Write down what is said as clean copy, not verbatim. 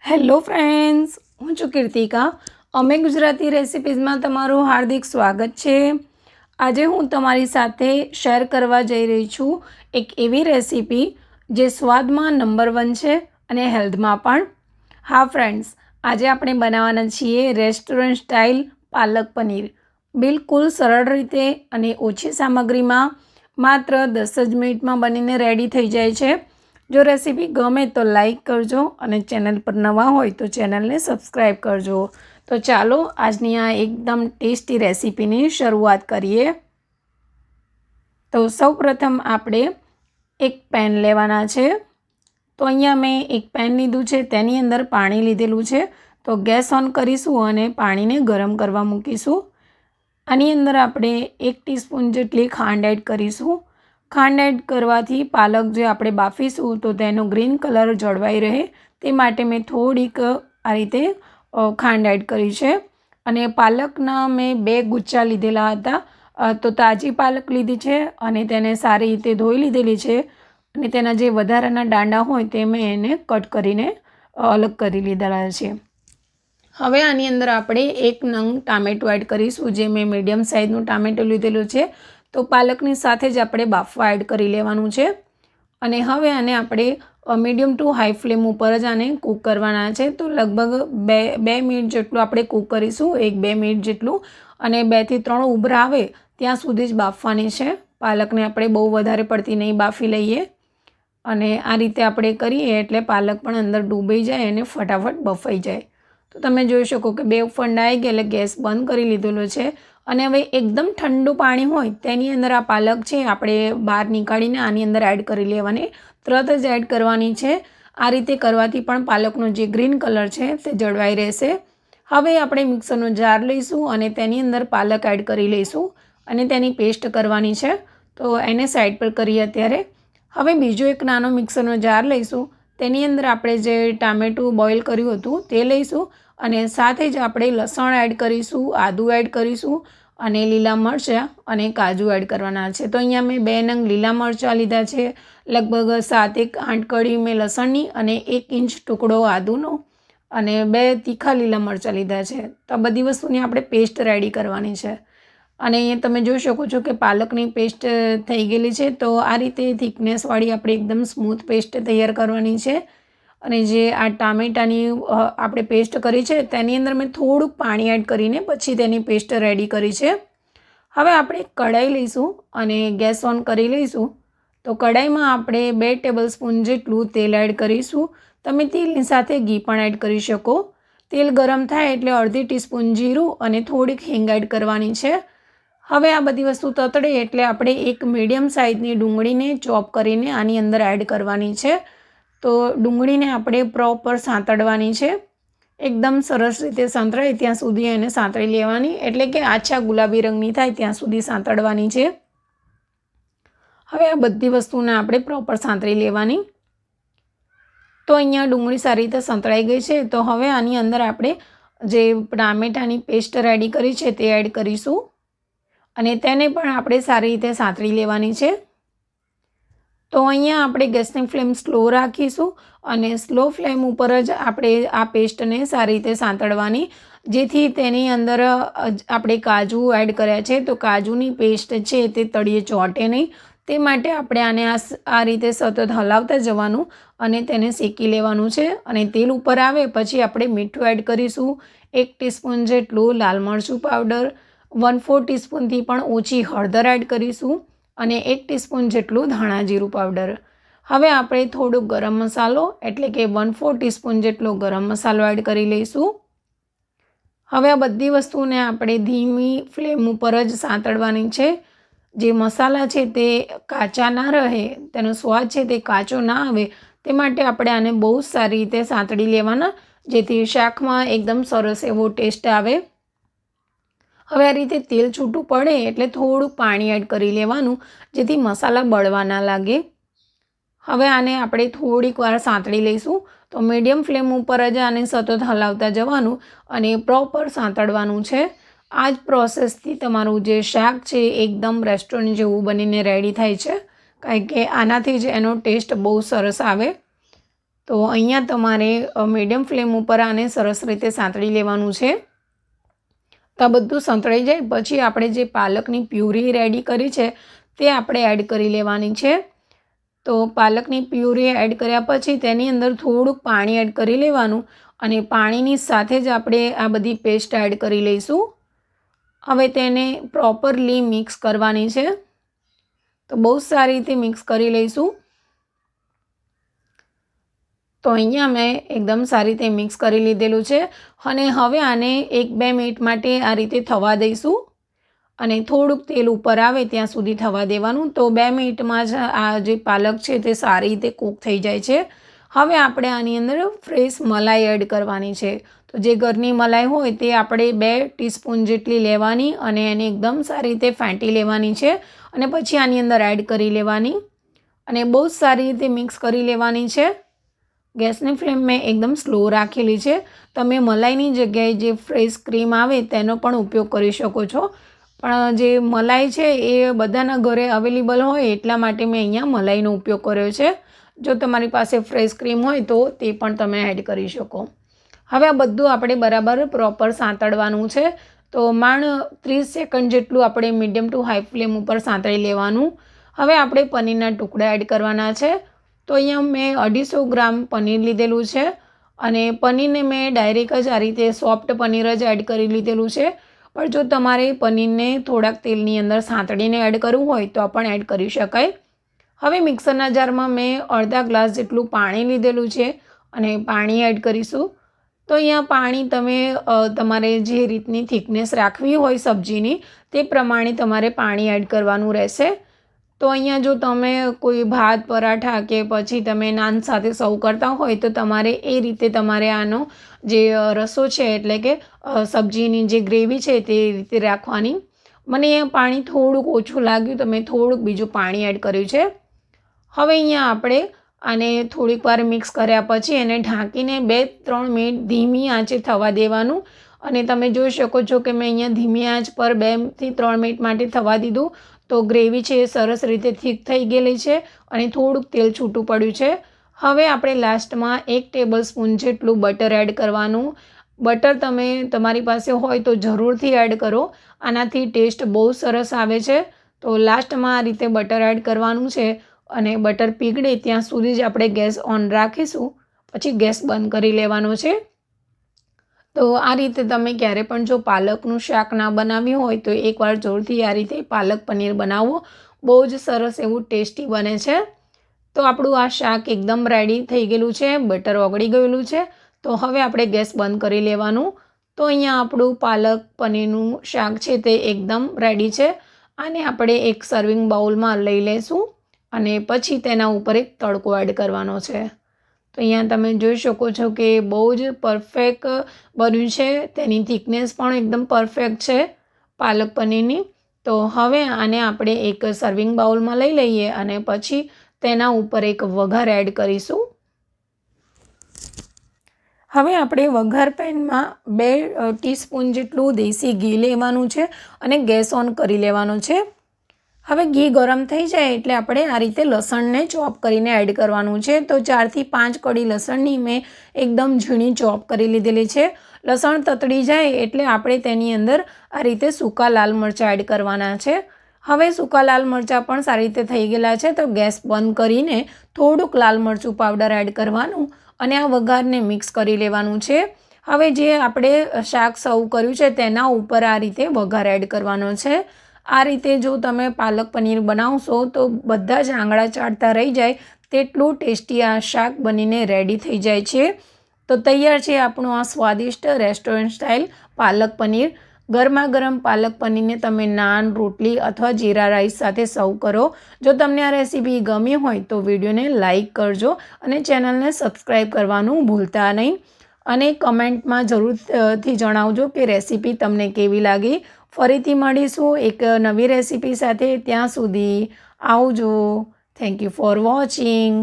Hello friends, હું છું કીર્તિકા. અમે ગુજરાતી રેસિપીઝમાં તમારું હાર્દિક સ્વાગત છે. આજે હું તમારી સાથે શેર કરવા જઈ રહી છું એક એવી રેસિપી જે સ્વાદમાં નંબર 1 છે અને હેલ્થમાં પણ. હા ફ્રેન્ડ્સ, આજે આપણે બનાવવાના છીએ રેસ્ટોરન્ટ સ્ટાઇલ પાલક પનીર. બિલકુલ સરળ રીતે અને ઓછી સામગ્રીમાં માત્ર 10 જ મિનિટમાં બનીને રેડી થઈ જાય છે. જો રેસીપી ગમે તો લાઈક કરજો અને ચેનલ પર નવા હોય તો ચેનલને સબસ્ક્રાઈબ કરજો. તો ચાલો આજની આ એકદમ ટેસ્ટી રેસીપીની શરૂઆત કરીએ. તો સૌપ્રથમ આપણે એક પેન લેવાના છે. તો અહીંયા મેં એક પેન લીધું છે, તેની અંદર પાણી લીધેલું છે. તો ગેસ ઓન કરીશું અને પાણીને ગરમ કરવા મૂકીશું. આની અંદર આપણે 1 ટીસ્પૂન જેટલી ખાંડ એડ કરીશું. ખાંડ એડ કરવાથી પાલક જે આપણે બાફીશું તો તેનો ગ્રીન કલર જળવાઈ રહે તે માટે મેં થોડીક આ રીતે ખાંડ એડ કરી છે. અને પાલકના મેં 2 ગુચ્છા લીધેલા હતા. તો તાજી પાલક લીધી છે અને તેને સારી રીતે ધોઈ લીધેલી છે. અને તેના જે વધારાના દાંડા હોય તે મેં એને કટ કરીને અલગ કરી લીધેલા છે. હવે આની અંદર આપણે 1 નંગ ટામેટું એડ કરીશું, જે મેં મીડિયમ સાઇઝનું ટામેટું લીધેલું છે. તો પાલકની સાથે જ આપણે બાફવા એડ કરી લેવાનું છે. અને હવે આને આપણે મીડિયમ ટુ હાઈ ફ્લેમ ઉપર જ આને કૂક કરવાના છે. તો લગભગ 2 મિનિટ જેટલું આપણે કૂક કરીશું, 1-2 મિનિટ જેટલું. અને 2 થી 3 ઉભરા આવે ત્યાં સુધી જ બાફવાની છે. પાલકને આપણે બહુ વધારે પડતી નહીં બાફી લઈએ. અને આ રીતે આપણે કરીએ એટલે પાલક પણ અંદર ડૂબાઈ જાય અને ફટાફટ બફાઈ જાય. તો તમે જોઈ શકો કે 2 ફંડા આવી ગયા એટલે ગેસ બંધ કરી લીધેલો છે. અને હવે એકદમ ઠંડુ પાણી હોય તેની અંદર આ પાલક છે આપણે બહાર નીકાળીને આની અંદર એડ કરી લેવાની, તરત જ એડ કરવાની છે. આ રીતે કરવાથી પણ પાલકનો જે ગ્રીન કલર છે તે જળવાઈ રહેશે. હવે આપણે મિક્સરનો જાર લઈશું અને તેની અંદર પાલક એડ કરી લઈશું અને તેની પેસ્ટ કરવાની છે. તો એને સાઈડ પર કરીએ અત્યારે. હવે બીજો એક નાનો મિક્સરનો જાર લઈશું. તેની અંદર આપણે જે ટામેટું બોઇલ કર્યું હતું તે લઈશું અને સાથે જ આપણે લસણ એડ કરીશું, આદું એડ કરીશું અને લીલા મરચાં અને કાજુ એડ કરવાના છે. તો અહીંયા મેં 2 નંગ લીલા મરચાં લીધા છે, લગભગ 7-8 કળી મેં લસણની અને 1 ઇંચ ટુકડો આદુનો અને 2 તીખા લીલા મરચાં લીધા છે. તો આ બધી વસ્તુની આપણે પેસ્ટ રેડી કરવાની છે. અને અહીંયા તમે જોઈ શકો છો કે પાલકની પેસ્ટ થઈ ગયેલી છે. તો આ રીતે થિકનેસવાળી આપણે એકદમ સ્મૂથ પેસ્ટ તૈયાર કરવાની છે. અને જે આ ટામેટાની આપણે પેસ્ટ કરી છે તેની અંદર મેં થોડુંક પાણી એડ કરીને પછી તેની પેસ્ટ રેડી કરી છે. હવે આપણે કઢાઈ લઈશું અને ગેસ ઓન કરી લઈશું. તો કઢાઈમાં આપણે 2 ટેબલસ્પૂન જેટલું તેલ એડ કરીશું. તમે તેલની સાથે ઘી પણ એડ કરી શકો. તેલ ગરમ થાય એટલે અડધી ટીસ્પૂન જીરું અને થોડીક હિંગ એડ કરવાની છે. હવે આ બધી વસ્તુ તતડે એટલે આપણે એક મીડિયમ સાઇઝની ડુંગળીને ચોપ કરીને આની અંદર એડ કરવાની છે. તો ડુંગળીને આપણે પ્રોપર સાંતળવાની છે. એકદમ સરસ રીતે સાંતળાય ત્યાં સુધી એને સાંતળી લેવાની, એટલે કે આછા ગુલાબી રંગની થાય ત્યાં સુધી સાંતળવાની છે. હવે આ બધી વસ્તુને આપણે પ્રોપર સાંતળી લેવાની. તો અહીંયા ડુંગળી સારી રીતે સંતળાઈ ગઈ છે. તો હવે આની અંદર આપણે જે ટામેટાની પેસ્ટ રેડી કરી છે તે એડ કરીશું અને તેને પણ આપણે સારી રીતે સાંતળી લેવાની છે. તો અહીંયા આપણે ગેસની ફ્લેમ સ્લો રાખીશું અને સ્લો ફ્લેમ ઉપર જ આપણે આ પેસ્ટને સારી રીતે સાંતળવાની, જેથી તેની અંદર આપણે કાજુ એડ કર્યા છે તો કાજુની પેસ્ટ છે તે તળિયે ચોંટે નહીં. તે માટે આપણે આને આ રીતે સતત હલાવતા જવાનું અને તેને શેકી લેવાનું છે. અને તેલ ઉપર આવે પછી આપણે મીઠું એડ કરીશું, 1 ટીસ્પૂન જેટલું લાલ મરચું પાવડર, 1/4 ટીસ્પૂનથી પણ ઓછી હળદર એડ કરીશું અને 1 ટીસ્પૂન જેટલું ધાણા જીરું પાવડર. હવે આપણે થોડું ગરમ મસાલો એટલે કે 1/4 ટીસ્પૂન જેટલો ગરમ મસાલો એડ કરી લઈશું. હવે આ બધી વસ્તુને આપણે ધીમી ફ્લેમ ઉપર જ સાંતળવાની છે. જે મસાલા છે તે કાચા ના રહે, તેનો સ્વાદ છે તે કાચો ના આવે તે માટે આપણે આને બહુ સારી રીતે સાંતળી લેવાના, જેથી શાકમાં એકદમ સરસ એવો ટેસ્ટ આવે. હવે આ રીતે તેલ છૂટું પડે એટલે થોડું પાણી એડ કરી લેવાનું, જેથી મસાલા બળવા ના લાગે. હવે આને આપણે થોડીક વાર સાંતળી લઈશું. તો મીડિયમ ફ્લેમ ઉપર જ આને સતત હલાવતા જવાનું અને પ્રોપર સાંતળવાનું છે. આ જ પ્રોસેસથી તમારું જે શાક છે એકદમ રેસ્ટોરન્ટ જેવું બનીને રેડી થાય છે, કારણ કે આનાથી જ એનો ટેસ્ટ બહુ સરસ આવે. તો અહીંયા તમારે મીડિયમ ફ્લેમ ઉપર આને સરસ રીતે સાંતળી લેવાનું છે. તો આ બધું સંતળાઈ જાય પછી આપણે જે પાલકની પ્યુરી રેડી કરી છે તે આપણે એડ કરી લેવાની છે. તો પાલકની પ્યુરી એડ કર્યા પછી તેની અંદર થોડુંક પાણી એડ કરી લેવાનું અને પાણીની સાથે જ આપણે આ બધી પેસ્ટ એડ કરી લઈશું. હવે તેને પ્રોપરલી મિક્સ કરવાની છે. તો બહુ સારી રીતે મિક્સ કરી લઈશું. તો અહીંયા મેં એકદમ સારી રીતે મિક્સ કરી લીધેલું છે અને હવે આને 1-2 મિનિટ માટે આ રીતે થવા દઈશું અને થોડુંક તેલ ઉપર આવે ત્યાં સુધી થવા દેવાનું. તો 2 મિનિટમાં જ આ જે પાલક છે તે સારી રીતે કૂક થઈ જાય છે. હવે આપણે આની અંદર ફ્રેશ મલાઈ એડ કરવાની છે. તો જે ઘરની મલાઈ હોય તે આપણે 2 ટીસ્પૂન જેટલી લેવાની અને એને એકદમ સારી રીતે ફેંટી લેવાની છે અને પછી આની અંદર એડ કરી લેવાની અને બહુ સારી રીતે મિક્સ કરી લેવાની છે. ગેસની ફ્લેમ મેં એકદમ સ્લો રાખેલી છે. તમે મલાઈની જગ્યાએ જે ફ્રેશ ક્રીમ આવે તેનો પણ ઉપયોગ કરી શકો છો, પણ જે મલાઈ છે એ બધાના ઘરે અવેલેબલ હોય એટલા માટે મેં અહીંયા મલાઈનો ઉપયોગ કર્યો છે. જો તમારી પાસે ફ્રેશ ક્રીમ હોય તો તે પણ તમે એડ કરી શકો. હવે આ બધું આપણે બરાબર પ્રોપર સાંતળવાનું છે. તો માંડ 30 સેકન્ડ જેટલું આપણે મીડિયમ ટુ હાઈ ફ્લેમ ઉપર સાંતળી લેવાનું. હવે આપણે પનીરના ટુકડા એડ કરવાના છે. તો અહીંયા મેં 250 ગ્રામ પનીર લીધેલું છે અને પનીરને મેં ડાયરેક્ટ જ આ રીતે સોફ્ટ પનીર જ એડ કરી લીધેલું છે. પણ જો તમારે પનીરને થોડાક તેલની અંદર સાંતળીને એડ કરવું હોય તો પણ એડ કરી શકાય. હવે મિક્સરના જારમાં મેં અડધા ગ્લાસ જેટલું પાણી લીધેલું છે અને પાણી એડ કરીશું. તો અહીંયા પાણી તમે તમારે જે રીતની થિકનેસ રાખવી હોય સબ્જીની તે પ્રમાણે તમારે પાણી એડ કરવાનું રહેશે. તો અહીંયા જો તમે કોઈ ભાત પરાઠા કે પછી તમે નાન સાથે સર્વ કરતા હોય તો તમારે એ રીતે તમારે આનો જે રસો છે એટલે કે સબ્જીની જે ગ્રેવી છે તે રીતે રાખવાની. મને અહીંયા પાણી થોડુંક ઓછું લાગ્યું તો મેં થોડુંક બીજું પાણી એડ કર્યું છે. હવે અહીંયા આપણે આને થોડીક વાર મિક્સ કર્યા પછી એને ઢાંકીને 2-3 મિનિટ ધીમી આંચે થવા દેવાનું અને તમે જોઈ શકો છો કે મેં અહીંયા ધીમી આંચ પર 2 થી 3 મિનિટ માટે થવા દીધું. તો ગ્રેવી છે એ સરસ રીતે થીક થઈ ગયેલી છે અને થોડુંક તેલ છૂટું પડ્યું છે. હવે આપણે લાસ્ટમાં 1 ટેબલસ્પૂન જેટલું બટર એડ કરવાનું. બટર તમે તમારી પાસે હોય તો જરૂરથી એડ કરો, આનાથી ટેસ્ટ બહુ સરસ આવે છે. તો લાસ્ટમાં આ રીતે બટર એડ કરવાનું છે અને બટર પીગળે ત્યાં સુધી જ આપણે ગેસ ઓન રાખીશું, પછી ગેસ બંધ કરી લેવાનો છે. તો આ રીતે તમે ક્યારે પણ જો પાલકનું શાક ના બનાવ્યું હોય તો એકવાર જરૂરથી આ રીતે પાલક પનીર બનાવો. બહુ જ સરસ એવું ટેસ્ટી બને છે. તો આપણું આ શાક એકદમ રેડી થઈ ગયેલું છે, બટર ઓગળી ગયેલું છે. તો હવે આપણે ગેસ બંધ કરી લેવાનું. તો અહીંયા આપણું પાલક પનીરનું શાક છે તે એકદમ રેડી છે. આને આપણે એક સર્વિંગ બાઉલમાં લઈ લઈશું અને પછી તેના ઉપર એક તડકો એડ કરવાનો છે. તો અહીંયા તમે જોઈ શકો છો કે બહુ જ પરફેક્ટ બન્યું છે. તેની થિકનેસ પણ એકદમ પરફેક્ટ છે પાલક પનીરની. તો હવે આને આપણે એક સર્વિંગ બાઉલમાં લઈ લઈએ અને પછી તેના ઉપર એક વઘાર એડ કરીશું. હવે આપણે વઘાર પેનમાં 2 ટીસ્પૂન જેટલું દેશી ઘી લેવાનું છે અને ગેસ ઓન કરી લેવાનો છે. હવે ઘી ગરમ થઈ જાય એટલે આપણે આ રીતે લસણને ચોપ કરીને એડ કરવાનું છે. તો 4 થી 5 કળી લસણની મેં એકદમ ઝીણી ચોપ કરી લીધેલી છે. લસણ તતડી જાય એટલે આપણે તેની અંદર આ રીતે સૂકા લાલ મરચાં એડ કરવાના છે. હવે સૂકા લાલ મરચાં પણ સારી રીતે થઈ ગયેલા છે. તો ગેસ બંધ કરીને થોડુંક લાલ મરચું પાવડર એડ કરવાનું અને આ વઘારને મિક્સ કરી લેવાનું છે. હવે જે આપણે શાક સર્વ કર્યું છે તેના ઉપર આ રીતે વઘાર એડ કરવાનો છે. આ રીતે જો તમે પાલક પનીર બનાવશો તો બધા જ આંગળા ચાટતા રહી જાય તેટલું ટેસ્ટી આ શાક બનીને રેડી થઈ જાય છે. તો તૈયાર છે આપણું આ સ્વાદિષ્ટ રેસ્ટોરન્ટ સ્ટાઇલ પાલક પનીર. ગરમા ગરમ પાલક પનીરને તમે નાન, રોટલી અથવા જીરા રાઈસ સાથે સર્વ કરો. જો તમને આ રેસીપી ગમી હોય તો વિડીયોને લાઇક કરજો અને ચેનલને સબસ્ક્રાઈબ કરવાનું ભૂલતા નહીં અને કમેન્ટમાં જરૂરથી જણાવજો કે રેસીપી તમને કેવી લાગી. ફરીથી મળીશું એક નવી રેસીપી સાથે. ત્યાં સુધી આવજો. Thank you for watching.